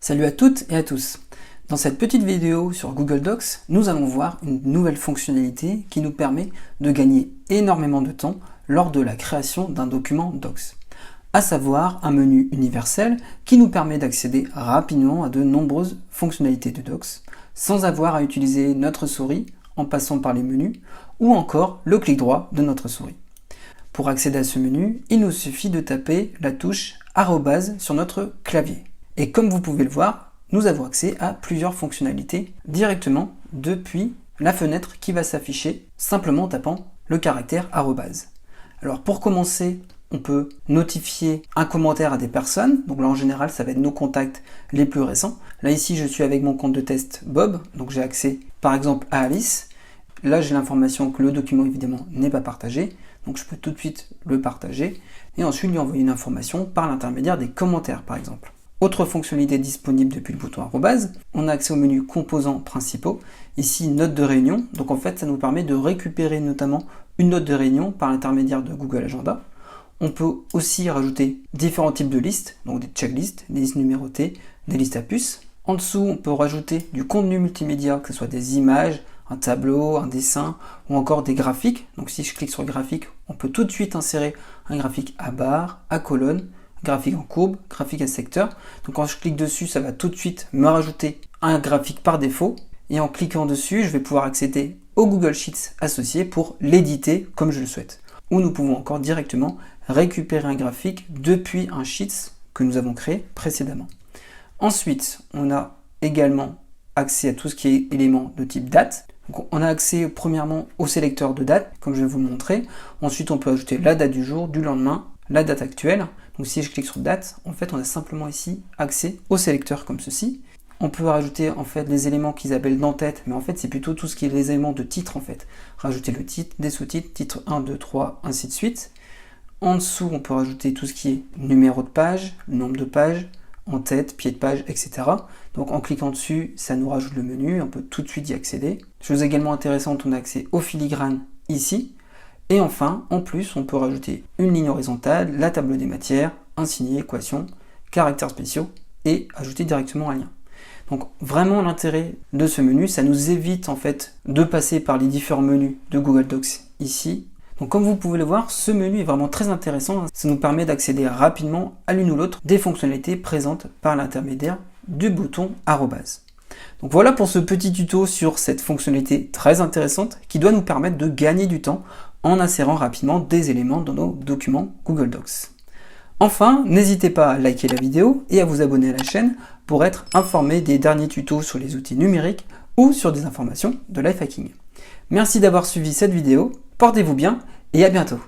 Salut à toutes et à tous. Dans cette petite vidéo sur Google Docs, nous allons voir une nouvelle fonctionnalité qui nous permet de gagner énormément de temps lors de la création d'un document Docs. À savoir un menu universel qui nous permet d'accéder rapidement à de nombreuses fonctionnalités de Docs sans avoir à utiliser notre souris en passant par les menus ou encore le clic droit de notre souris. Pour accéder à ce menu, il nous suffit de taper la touche arrobase sur notre clavier. Et comme vous pouvez le voir, nous avons accès à plusieurs fonctionnalités directement depuis la fenêtre qui va s'afficher simplement en tapant le caractère arrobase. Alors pour commencer, on peut notifier un commentaire à des personnes. Donc là en général, ça va être nos contacts les plus récents. Là ici, je suis avec mon compte de test Bob, donc j'ai accès par exemple à Alice. Là j'ai l'information que le document évidemment n'est pas partagé, donc je peux tout de suite le partager et ensuite lui envoyer une information par l'intermédiaire des commentaires par exemple. Autre fonctionnalité disponible depuis le bouton arrobase, on a accès au menu composants principaux, ici note de réunion, donc en fait ça nous permet de récupérer notamment une note de réunion par l'intermédiaire de Google Agenda. On peut aussi rajouter différents types de listes, donc des checklists, des listes numérotées, des listes à puces. En dessous, on peut rajouter du contenu multimédia, que ce soit des images, un tableau, un dessin ou encore des graphiques. Donc si je clique sur le graphique, on peut tout de suite insérer un graphique à barre, à colonne, graphique en courbe, graphique à secteur. Donc quand je clique dessus, ça va tout de suite me rajouter un graphique par défaut. Et en cliquant dessus, je vais pouvoir accéder au Google Sheets associé pour l'éditer comme je le souhaite. Ou nous pouvons encore directement récupérer un graphique depuis un Sheets que nous avons créé précédemment. Ensuite, on a également accès à tout ce qui est éléments de type date. Donc on a accès premièrement au sélecteur de date, comme je vais vous le montrer. Ensuite, on peut ajouter la date du jour, du lendemain, la date actuelle. Donc si je clique sur date, en fait, on a simplement ici accès au sélecteur comme ceci. On peut rajouter en fait les éléments qu'ils appellent d'en-tête, mais en fait c'est plutôt tout ce qui est les éléments de titre en fait. Rajouter le titre, des sous-titres, titre 1, 2, 3, ainsi de suite. En dessous, on peut rajouter tout ce qui est numéro de page, nombre de pages, en-tête, pied de page, etc. Donc en cliquant dessus, ça nous rajoute le menu, on peut tout de suite y accéder. Chose également intéressante, on a accès au filigrane ici. Et enfin, en plus, on peut rajouter une ligne horizontale, la table des matières, un signet, équation, caractères spéciaux et ajouter directement un lien. Donc vraiment l'intérêt de ce menu, ça nous évite en fait de passer par les différents menus de Google Docs ici. Donc comme vous pouvez le voir, ce menu est vraiment très intéressant. Ça nous permet d'accéder rapidement à l'une ou l'autre des fonctionnalités présentes par l'intermédiaire du bouton arrobase. Donc voilà pour ce petit tuto sur cette fonctionnalité très intéressante qui doit nous permettre de gagner du temps en insérant rapidement des éléments dans nos documents Google Docs. Enfin, n'hésitez pas à liker la vidéo et à vous abonner à la chaîne pour être informé des derniers tutos sur les outils numériques ou sur des informations de life hacking. Merci d'avoir suivi cette vidéo, portez-vous bien et à bientôt.